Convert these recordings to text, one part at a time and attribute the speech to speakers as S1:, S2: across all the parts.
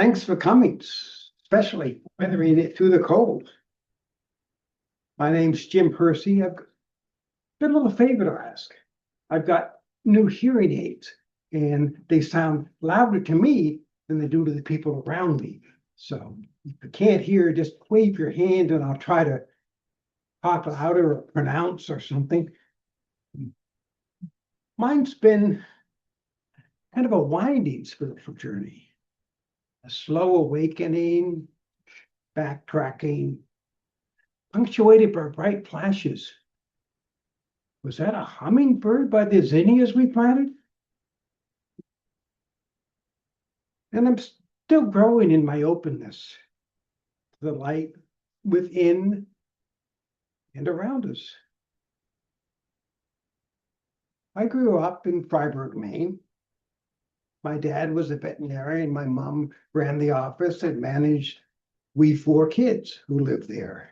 S1: Thanks for coming, especially weathering it through the cold. My name's Jim Hersey. I've got a little favor to ask. I've got new hearing aids, and they sound louder to me than they do to the people around me. So if you can't hear, just wave your hand and I'll try to talk louder or pronounce or something. Mine's been kind of a winding spiritual journey, a slow awakening, backtracking, punctuated by bright flashes. Was that a hummingbird by the zinnias we planted? And I'm still growing in my openness to the light within and around us. I grew up in Freiburg, Maine. My dad was a veterinarian. My mom ran the office and managed we 4 kids who lived there.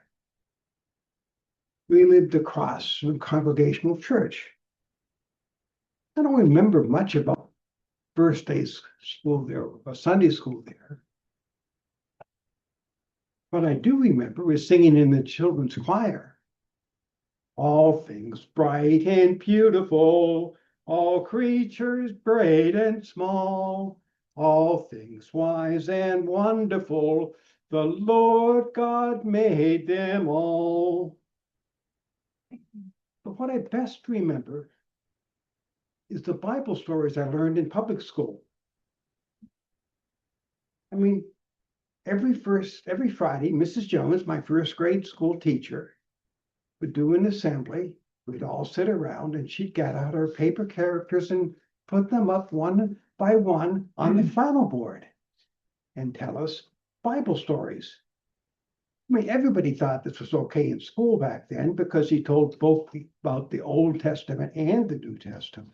S1: We lived across from Congregational Church. I don't remember much about first day school there, or Sunday school there. What I do remember was singing in the children's choir. All things bright and beautiful, all creatures great and small, all things wise and wonderful, the Lord God made them all. But what I best remember is the Bible stories I learned in public school. I mean, every Friday, Mrs. Jones, my first grade school teacher, would do an assembly. We'd all sit around and she'd get out our paper characters and put them up one by one on the flannel board and tell us Bible stories. I mean, everybody thought this was okay in school back then because he told both about the Old Testament and the New Testament.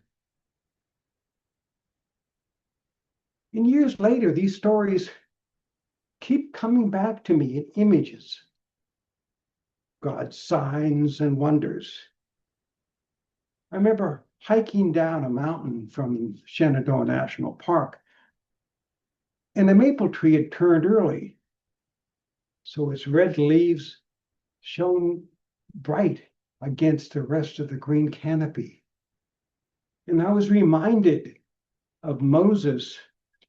S1: And years later, these stories keep coming back to me in images. God's signs and wonders. I remember hiking down a mountain from Shenandoah National Park, and the maple tree had turned early, so its red leaves shone bright against the rest of the green canopy. And I was reminded of Moses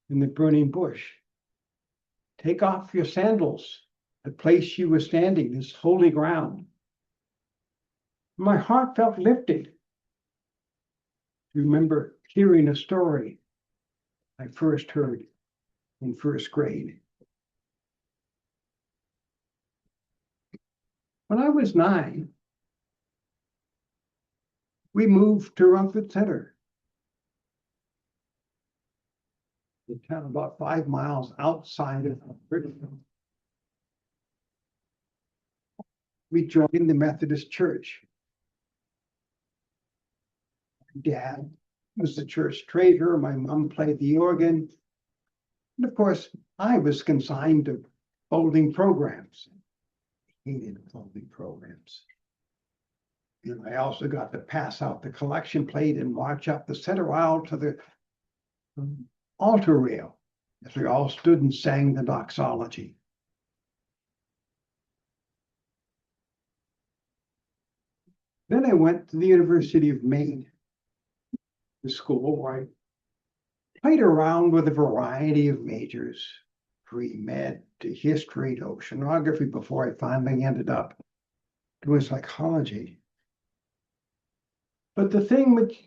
S1: in the burning bush. Take off your sandals. The place you were standing is holy ground. My heart felt lifted. Remember hearing a story I first heard in first grade. When I was 9, we moved to Rumford Center, a town about 5 miles outside of Bridgeville. We joined the Methodist Church. My dad was the church trader. My mom played the organ. And of course, I was consigned to folding programs. I hated folding programs. And I also got to pass out the collection plate and march up the center aisle to the altar rail as we all stood and sang the doxology. Then I went to the University of Maine, the school where I played around with a variety of majors, pre-med to history to oceanography, before I finally ended up doing psychology. But the thing which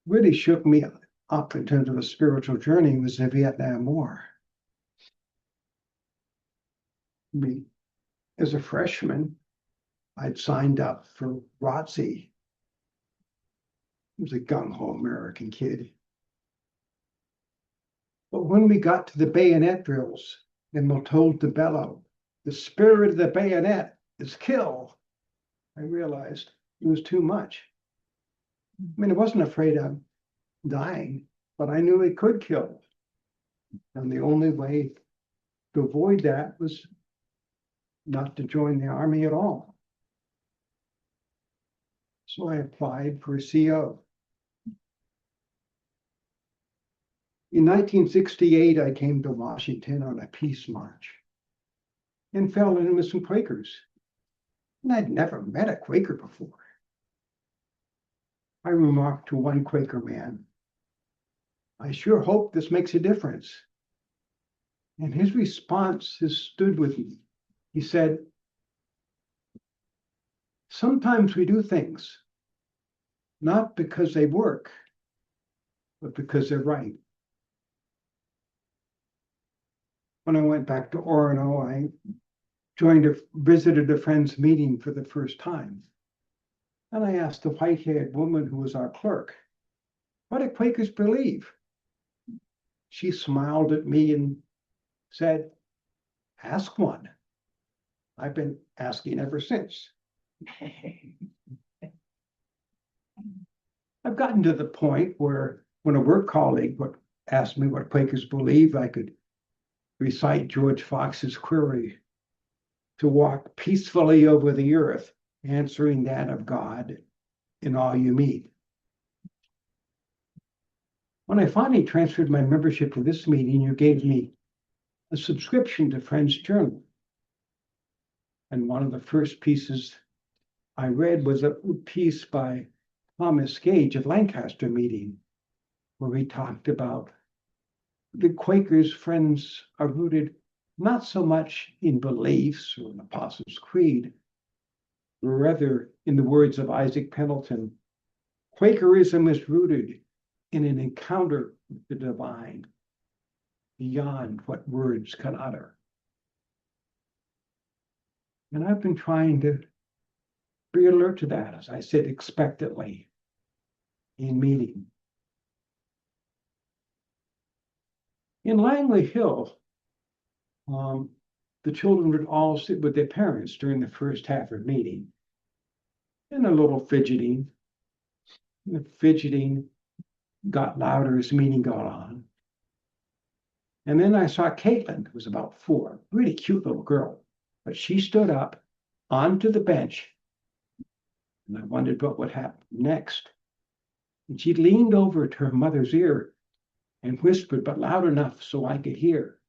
S1: really shook me up in terms of a spiritual journey was the Vietnam War. As a freshman, I'd signed up for ROTC. I was a gung-ho American kid. But when we got to the bayonet drills and we're told to bellow, the spirit of the bayonet is kill, I realized it was too much. I mean, I wasn't afraid of dying, but I knew it could kill. And the only way to avoid that was not to join the army at all. So I applied for CO. In 1968, I came to Washington on a peace march and fell in with some Quakers. And I'd never met a Quaker before. I remarked to one Quaker man, "I sure hope this makes a difference." And his response has stood with me. He said, "Sometimes we do things not because they work, but because they're right." When I went back to Orono, I visited a friend's meeting for the first time. And I asked the white-haired woman who was our clerk, "What do Quakers believe?" She smiled at me and said, "Ask one. I've been asking ever since." I've gotten to the point where when a work colleague would ask me what Quakers believe, I could recite George Fox's query, "To walk peacefully over the earth, answering that of God in all you meet." When I finally transferred my membership to this meeting, you gave me a subscription to Friend's Journal. And one of the first pieces I read was a piece by Thomas Gage at Lancaster meeting, where he talked about the Quakers' Friends are rooted not so much in beliefs or an Apostles' Creed, but rather, in the words of Isaac Pendleton, Quakerism is rooted in an encounter with the divine beyond what words can utter. And I've been trying to be alert to that as I sit expectantly in meeting. In Langley Hill, the children would all sit with their parents during the first half of meeting, and a little fidgeting. The fidgeting got louder as the meeting got on. And then I saw Caitlin, who was about 4, really cute little girl, but she stood up onto the bench, and I wondered what would happen next. And she leaned over to her mother's ear and whispered, but loud enough so I could hear,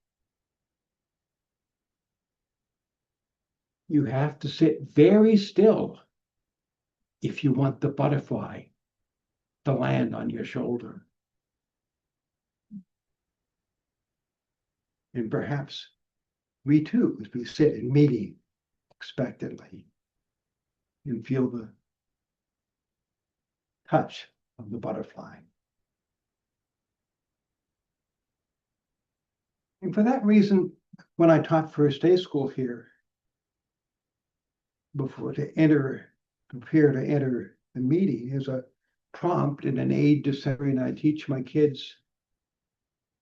S1: "You have to sit very still if you want the butterfly to land on your shoulder." And perhaps we too, as we sit in meeting expectantly and feel the touch of the butterfly. And for that reason, when I taught first day school here, prepare to enter the meeting, as a prompt and an aid to centering, I teach my kids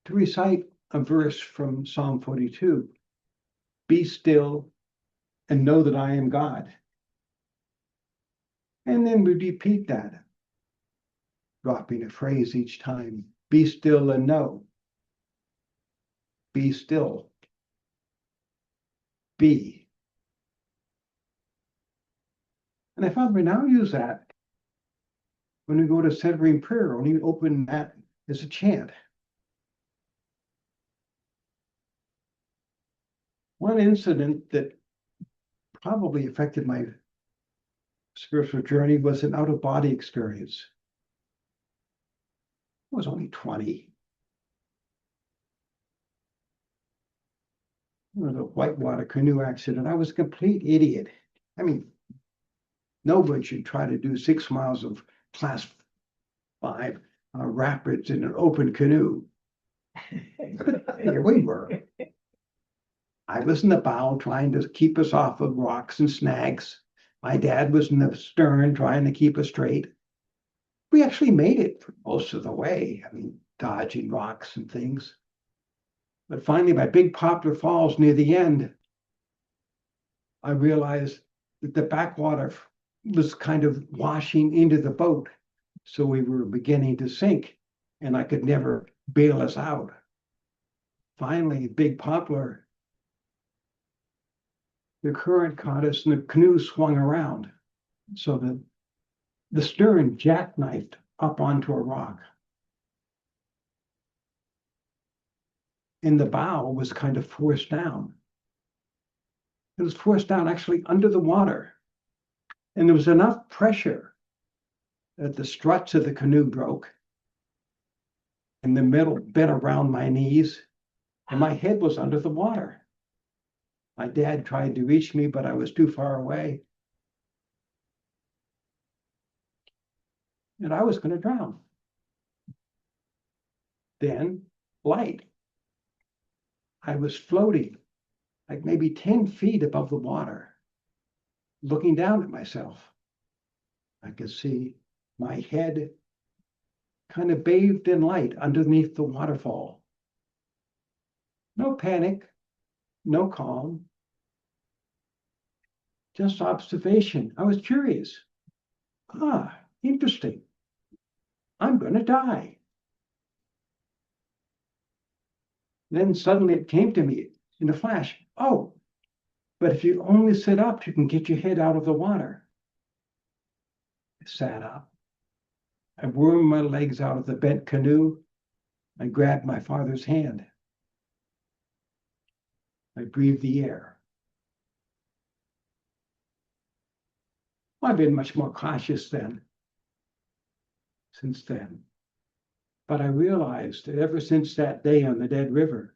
S1: to recite a verse from Psalm 42, "Be still and know that I am God." And then we repeat that, dropping a phrase each time, "Be still and know." Be still. Be. And I found we now use that when we go to centering prayer, when we open that as a chant. One incident that probably affected my spiritual journey was an out-of-body experience. I was only 20. It was a whitewater canoe accident. I was a complete idiot. I mean, nobody should try to do 6 miles of class 5 rapids in an open canoe. But here we were. I was in the bow trying to keep us off of rocks and snags. My dad was in the stern trying to keep us straight. We actually made it for most of the way. I mean, dodging rocks and things. But finally, by Big Poplar Falls near the end, I realized that the backwater was kind of washing into the boat. So we were beginning to sink, and I could never bail us out. Finally, Big Poplar, the current caught us and the canoe swung around. So the stern jackknifed up onto a rock. and the bow was kind of forced down. It was forced down actually under the water. And there was enough pressure that the struts of the canoe broke and the middle bent around my knees, and my head was under the water. My dad tried to reach me, but I was too far away. And I was going to drown. Then light. I was floating like maybe 10 feet above the water, looking down at myself. I could see my head kind of bathed in light underneath the waterfall. No panic, no calm, just observation. I was curious. Interesting. I'm going to die. Then suddenly it came to me in a flash. Oh, but if you only sit up, you can get your head out of the water. I sat up. I wormed my legs out of the bent canoe. I grabbed my father's hand. I breathed the air. I've been much more cautious since then. But I realized that ever since that day on the Dead River,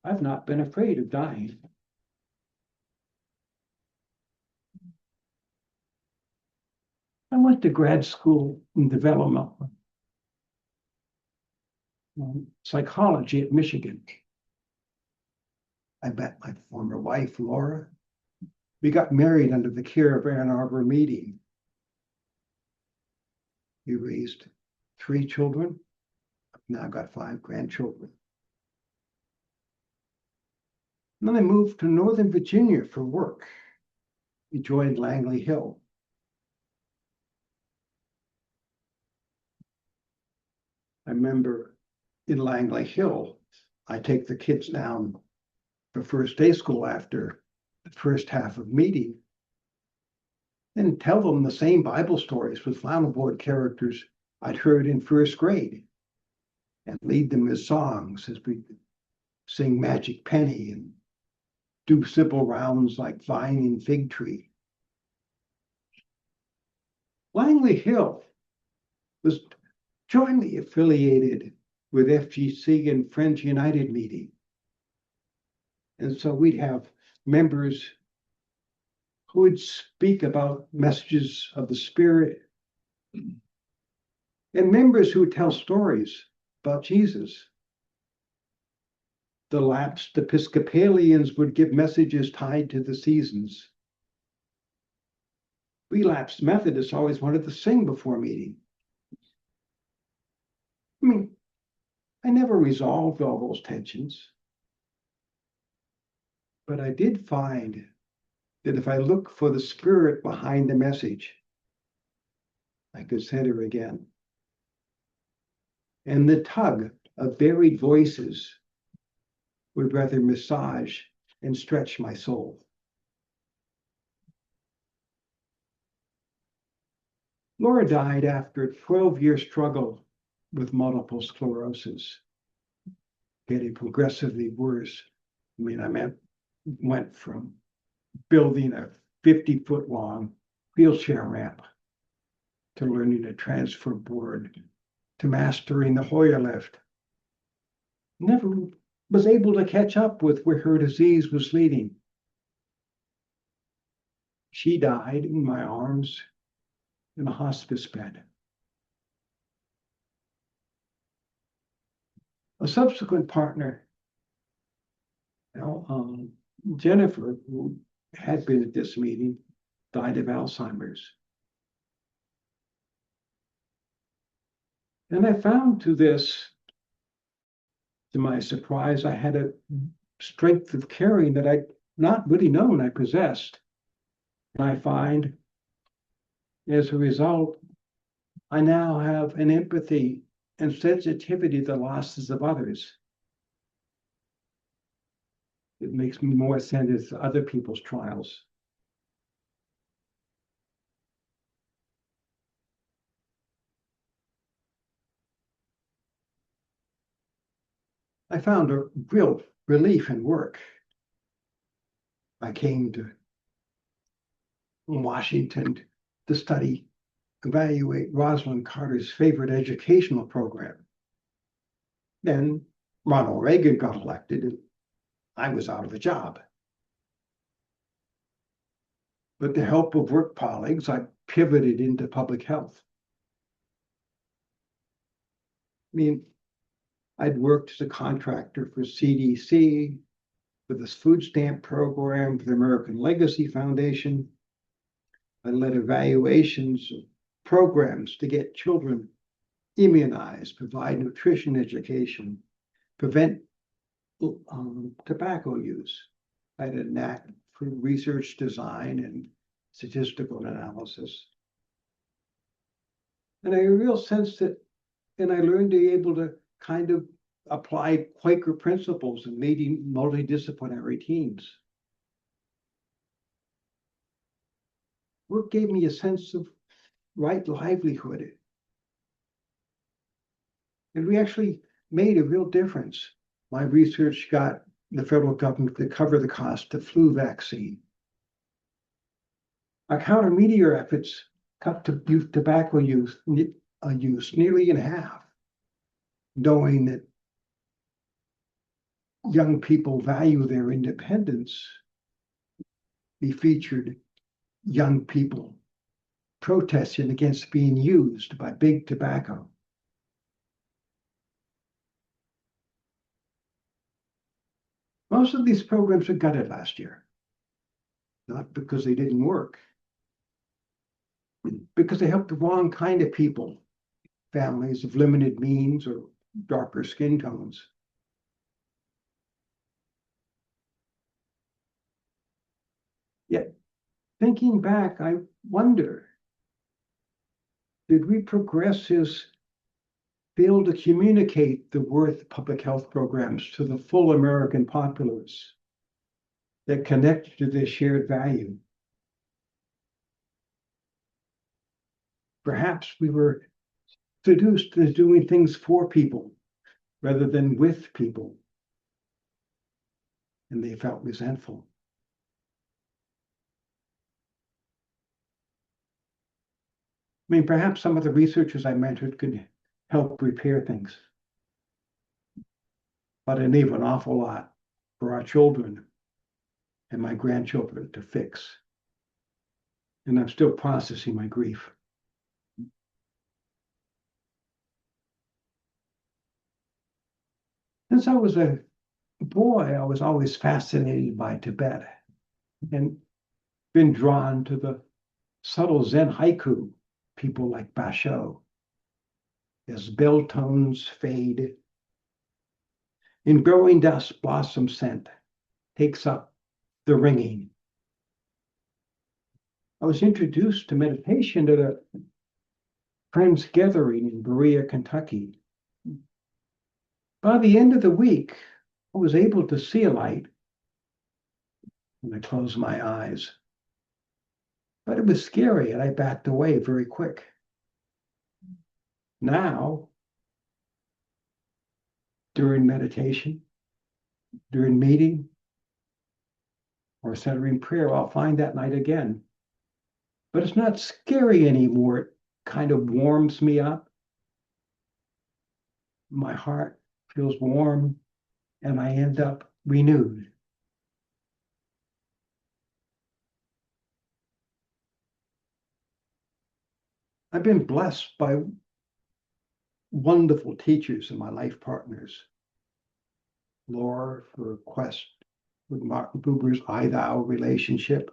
S1: I've not been afraid of dying. I went to grad school in developmental psychology at Michigan. I met my former wife, Laura. We got married under the care of Ann Arbor Meeting. We raised 3 children. I've now got 5 grandchildren. And then I moved to Northern Virginia for work. We joined Langley Hill. I remember in Langley Hill, I take the kids down for first day school after the first half of meeting and tell them the same Bible stories with flannel board characters I'd heard in first grade and lead them as songs as we sing Magic Penny and do simple rounds like Vine and Fig Tree. Langley Hill was jointly affiliated with FGC and Friends United meeting. And so we'd have members who would speak about messages of the Spirit and members who would tell stories about Jesus. The lapsed Episcopalians would give messages tied to the seasons. Relapsed Methodists always wanted to sing before meeting. I mean, I never resolved all those tensions. But I did find that if I look for the Spirit behind the message, I could center again. And the tug of varied voices would rather massage and stretch my soul. Laura died after a 12-year struggle with multiple sclerosis, getting progressively worse. I went from building a 50-foot long wheelchair ramp to learning a transfer board to mastering the Hoyer lift. Never was able to catch up with where her disease was leading. She died in my arms in a hospice bed. A subsequent partner, Jennifer, who had been at this meeting, died of Alzheimer's. And I found to my surprise, I had a strength of caring that I'd not really known I possessed. And I find, as a result, I now have an empathy and sensitivity to the losses of others. It makes me more sensitive to other people's trials. I found a real relief in work. I came to Washington to evaluate Rosalind Carter's favorite educational program. Then Ronald Reagan got elected and I was out of a job. With the help of work colleagues, I pivoted into public health. I mean, I'd worked as a contractor for CDC, for this food stamp program, for the American Legacy Foundation. I led evaluations of programs to get children immunized, provide nutrition education, prevent tobacco use. I had a knack for research design and statistical analysis. And I had a real sense that, and I learned to be able to kind of apply Quaker principles in leading multidisciplinary teams. Work gave me a sense of right livelihood. And we actually made a real difference. My research got the federal government to cover the cost of flu vaccine. Our counter-media efforts cut to youth tobacco use nearly in half, knowing that young people value their independence. We featured young people protesting against being used by big tobacco. Most of these programs were gutted last year, not because they didn't work, because they helped the wrong kind of people, families of limited means or darker skin tones. Yet, thinking back, I wonder, did we progressives fail to communicate the worth of public health programs to the full American populace that connect to this shared value? Perhaps we were seduced into doing things for people rather than with people, and they felt resentful. I mean, perhaps some of the researchers I mentored could help repair things. But I leave an awful lot for our children and my grandchildren to fix. And I'm still processing my grief. Since I was a boy, I was always fascinated by Tibet and been drawn to the subtle Zen haiku, people like Basho. As bell tones fade, in growing dust, blossom scent takes up the ringing. I was introduced to meditation at a friend's gathering in Berea, Kentucky. By the end of the week, I was able to see a light when I closed my eyes. But it was scary and I backed away very quick. Now, during meditation, during meeting, or centering prayer, I'll find that light again. But it's not scary anymore. It kind of warms me up. My heart feels warm and I end up renewed. I've been blessed by wonderful teachers and my life partners. Laura for Quest with Martin Buber's I Thou relationship.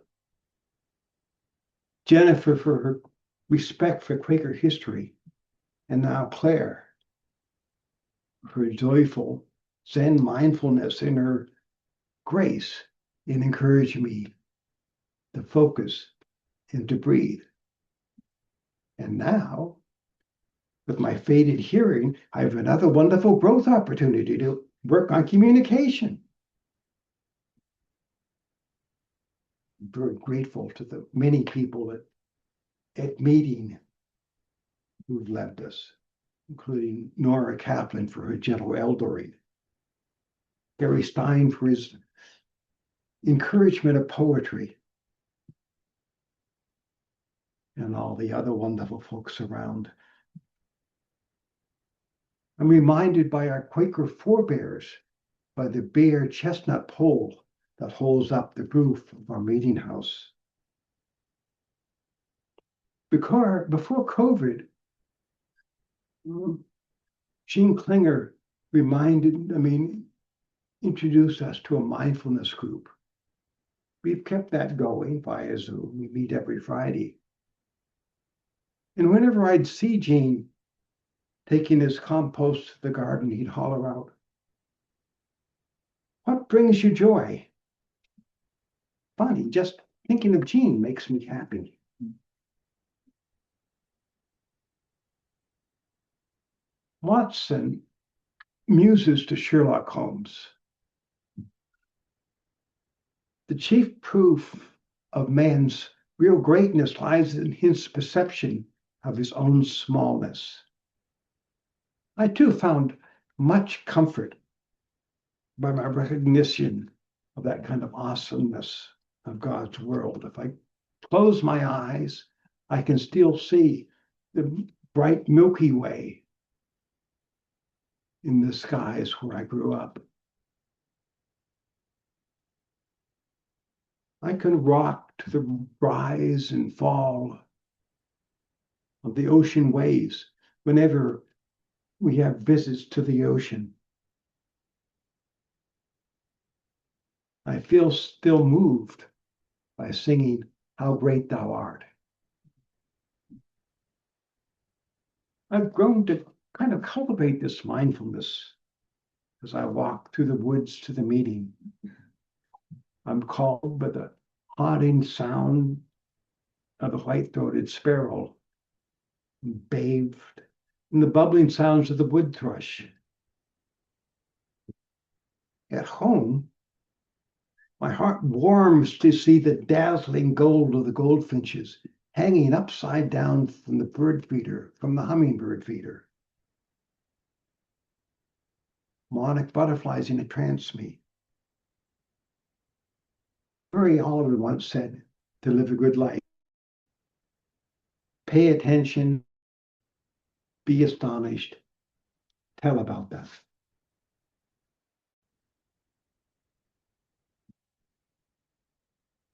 S1: Jennifer for her respect for Quaker history. And now Claire for her joyful Zen mindfulness and her grace in encouraging me to focus and to breathe. And now, with my faded hearing, I have another wonderful growth opportunity to work on communication. I'm very grateful to the many people at meeting who've left us, including Nora Kaplan for her gentle eldering. Gary Stein for his encouragement of poetry, and all the other wonderful folks around. I'm reminded by our Quaker forebears by the bare chestnut pole that holds up the roof of our meeting house. Before COVID, Gene Klinger introduced us to a mindfulness group. We've kept that going via Zoom. We meet every Friday. And whenever I'd see Gene taking his compost to the garden, he'd holler out, "What brings you joy?" Funny, just thinking of Gene makes me happy. Watson muses to Sherlock Holmes. The chief proof of man's real greatness lies in his perception of his own smallness. I too found much comfort by my recognition of that kind of awesomeness of God's world. If I close my eyes, I can still see the bright Milky Way in the skies where I grew up. I can rock to the rise and fall of the ocean waves whenever we have visits to the ocean. I feel still moved by singing "How Great Thou Art." I've grown to kind of cultivate this mindfulness as I walk through the woods to the meeting. I'm called by the haunting sound of the white-throated sparrow, bathed in the bubbling sounds of the wood thrush. At home, my heart warms to see the dazzling gold of the goldfinches hanging upside down from the hummingbird feeder. Monarch butterflies entrance me. Murray Oliver once said, to live a good life, pay attention, be astonished, tell about that.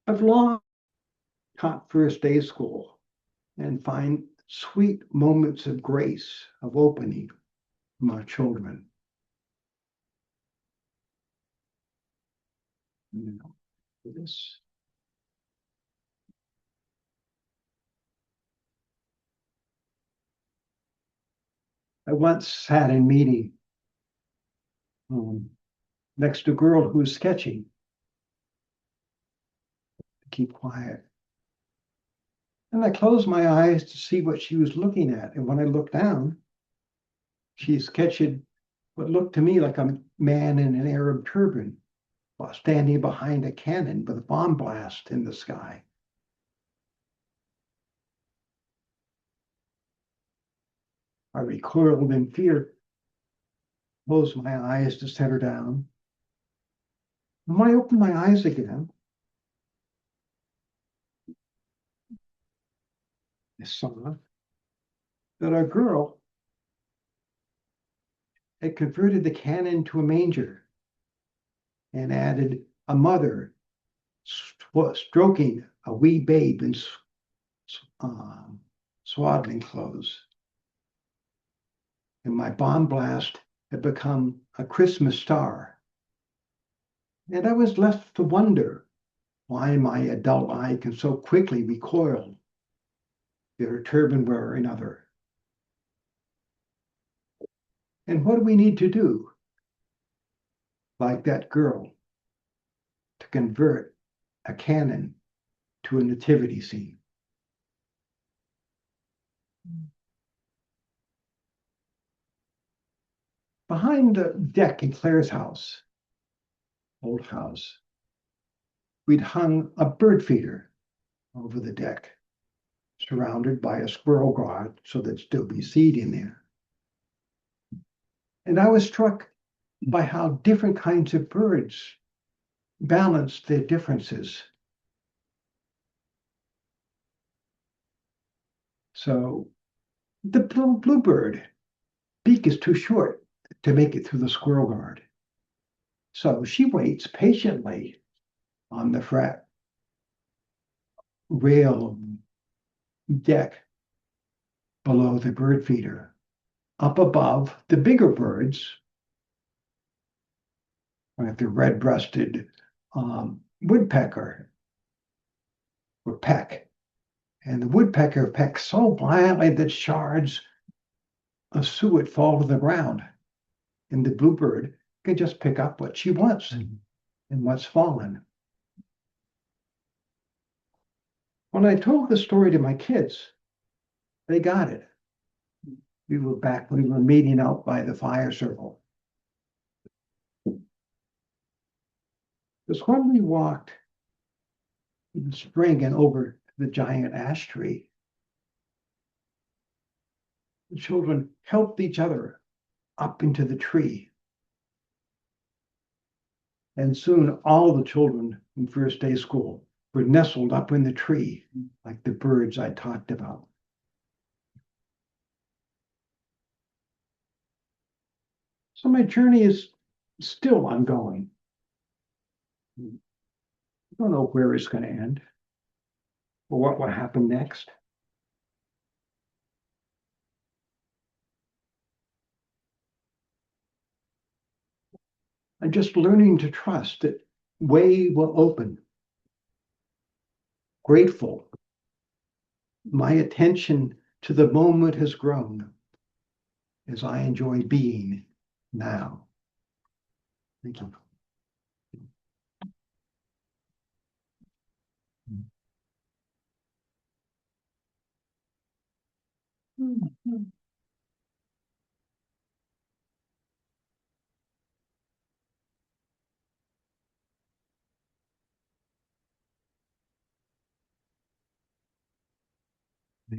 S1: I've long taught first day school and find sweet moments of grace, of opening from our children. This. I once sat in meeting next to a girl who was sketching. Keep quiet. And I closed my eyes to see what she was looking at. And when I looked down, she sketched what looked to me like a man in an Arab turban while standing behind a cannon with a bomb blast in the sky. I recoiled in fear, closed my eyes to set her down. And when I opened my eyes again, I saw that our girl had converted the cannon to a manger and added a mother stroking a wee babe in swaddling clothes. And my bomb blast had become a Christmas star. And I was left to wonder why my adult eye can so quickly recoil at her turban wearing other. And what do we need to do, like that girl, to convert a cannon to a nativity scene? Behind the deck in Claire's house, old house, we'd hung a bird feeder over the deck, surrounded by a squirrel garden so there'd still be seed in there. And I was struck by how different kinds of birds balance their differences. So the bluebird beak is too short to make it through the squirrel guard. So she waits patiently on the frat rail deck below the bird feeder. Up above, the bigger birds, like the red-breasted woodpecker, would peck. And the woodpecker pecks so violently that shards of suet fall to the ground. And the bluebird can just pick up what she wants and what's fallen. When I told the story to my kids, they got it. We were meeting out by the fire circle. Because when we walked in the spring and over the giant ash tree, the children helped each other up into the tree. And soon all the children in first day school were nestled up in the tree, like the birds I talked about. So my journey is still ongoing. I don't know where it's going to end or what will happen next. I'm just learning to trust that way will open. Grateful. My attention to the moment has grown as I enjoy being now. Thank you.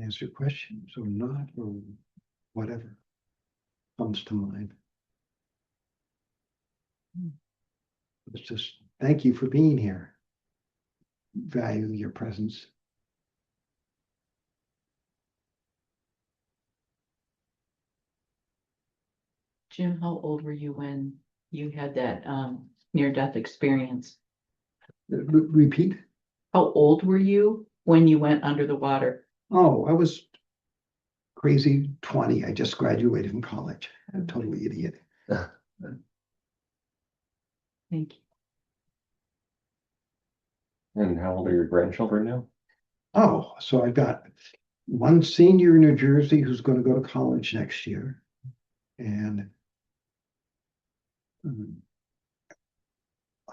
S1: Answer questions or not, or whatever comes to mind. It's just thank you for being here. Value your presence.
S2: Jim, how old were you when you had that near-death experience?
S1: Repeat.
S2: How old were you when you went under the water?
S1: Oh, I was crazy 20. I just graduated from college. I'm totally idiot.
S2: Thank you.
S3: And how old are your grandchildren now?
S1: Oh, so I've got one senior in New Jersey who's going to go to college next year, and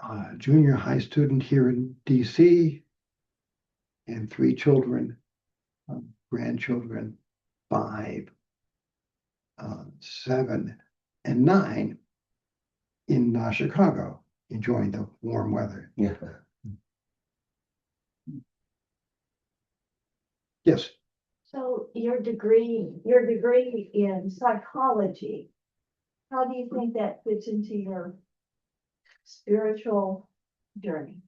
S1: a junior high student here in DC, and 3 children, grandchildren, 5, 7, and 9 in Chicago, enjoying the warm weather.
S3: Yeah.
S1: Yes.
S4: So your degree in psychology, how do you think that fits into your spiritual journey?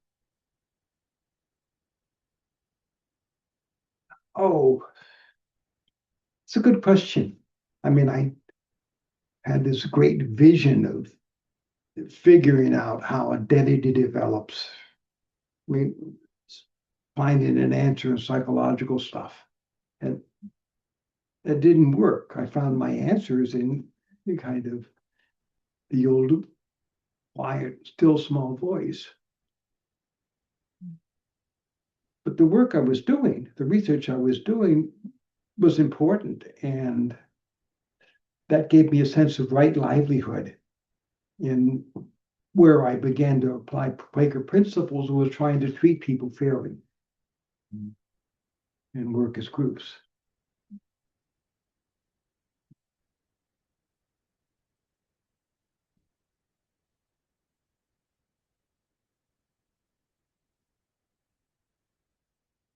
S1: Oh, it's a good question. I mean, I had this great vision of figuring out how identity develops. I mean, finding an answer in psychological stuff. And that didn't work. I found my answers in the kind of the old, quiet, still small voice. But the work I was doing, the research I was doing was important. And that gave me a sense of right livelihood in where I began to apply Quaker principles was trying to treat people fairly and work as groups.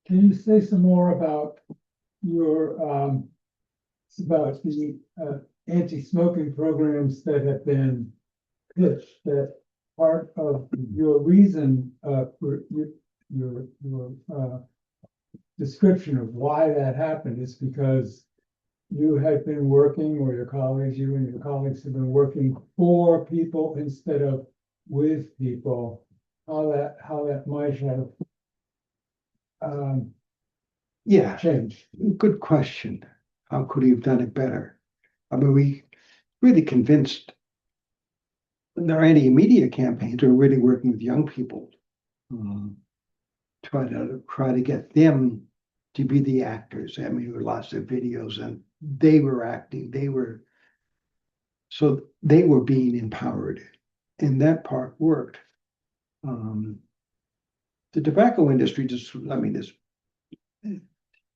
S5: Can you say some more about your about the anti-smoking programs that have been pitch that part of your reason, for your description of why that happened is because you had been working, or you and your colleagues have been working for people instead of with people, how that might have
S1: Yeah,
S5: changed.
S1: good question. How could he have done it better? I mean, we really convinced our anti-media campaigns are really working with young people. Try to get them to be the actors. I mean, there were lots of videos and they were acting, so they were being empowered, and that part worked. The tobacco industry is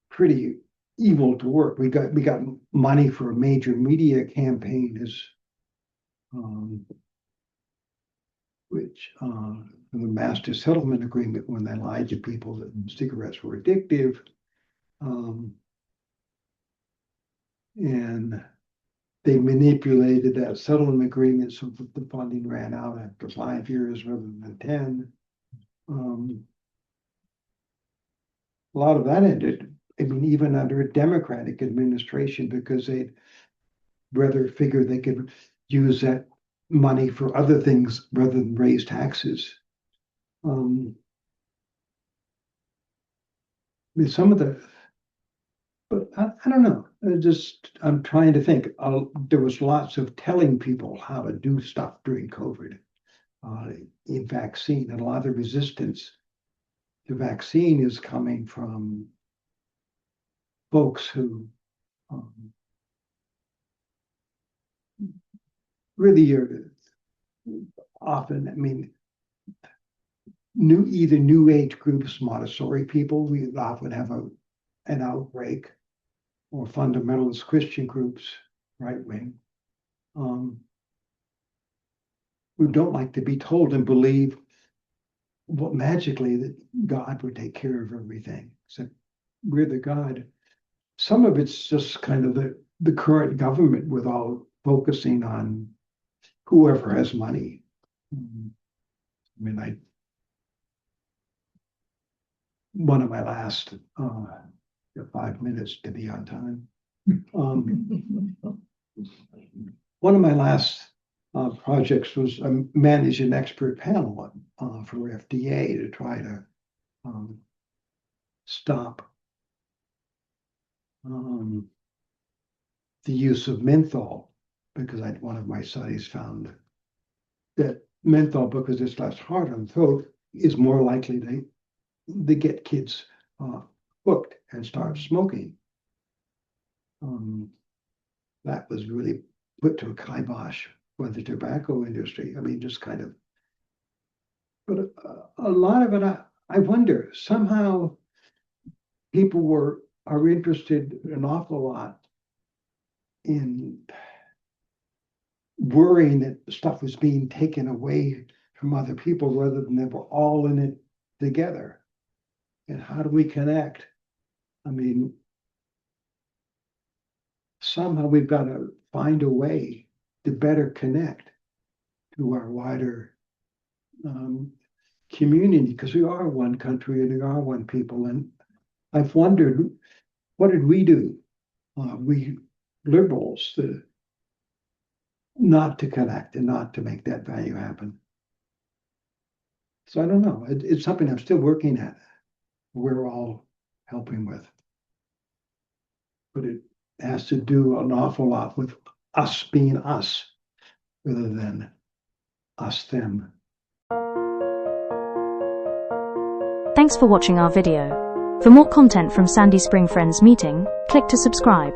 S1: pretty evil to work. We got money for a major media campaign which the master settlement agreement, when they lied to people that cigarettes were addictive. And they manipulated that settlement agreement so that the funding ran out after 5 years rather than 10. A lot of that ended, I mean, even under a Democratic administration, because they'd rather figure they could use that money for other things rather than raise taxes. With some of the, but I don't know. I'm trying to think. There was lots of telling people how to do stuff during COVID in vaccine, and a lot of the resistance to vaccine is coming from folks who really are often, I mean, either new age groups, Montessori people, we often have an outbreak, or fundamentalist Christian groups, right wing, who don't like to be told and believe what magically that God would take care of everything. So we're the God. Some of it's just kind of the current government with all focusing on whoever has money. I mean, one of my last 5 minutes to be on time. One of my last projects was manage an expert panel for FDA to try to stop the use of menthol, because one of my studies found that menthol, because it's less hard on the throat, is more likely to get kids hooked and start smoking. That was really put to a kibosh by the tobacco industry. I mean, just kind of, but a lot of it, I wonder, somehow people are interested an awful lot in worrying that stuff was being taken away from other people rather than they were all in it together. And how do we connect? I mean, somehow we've got to find a way to better connect to our wider community, because we are one country and we are one people. And I've wondered, what did we do? We liberals, not to connect and not to make that value happen. So I don't know. It's something I'm still working at. We're all helping with. But it has to do an awful lot with us being us rather than us them.
S6: Thanks for watching our video. For more content from Sandy Spring Friends Meeting, click to subscribe.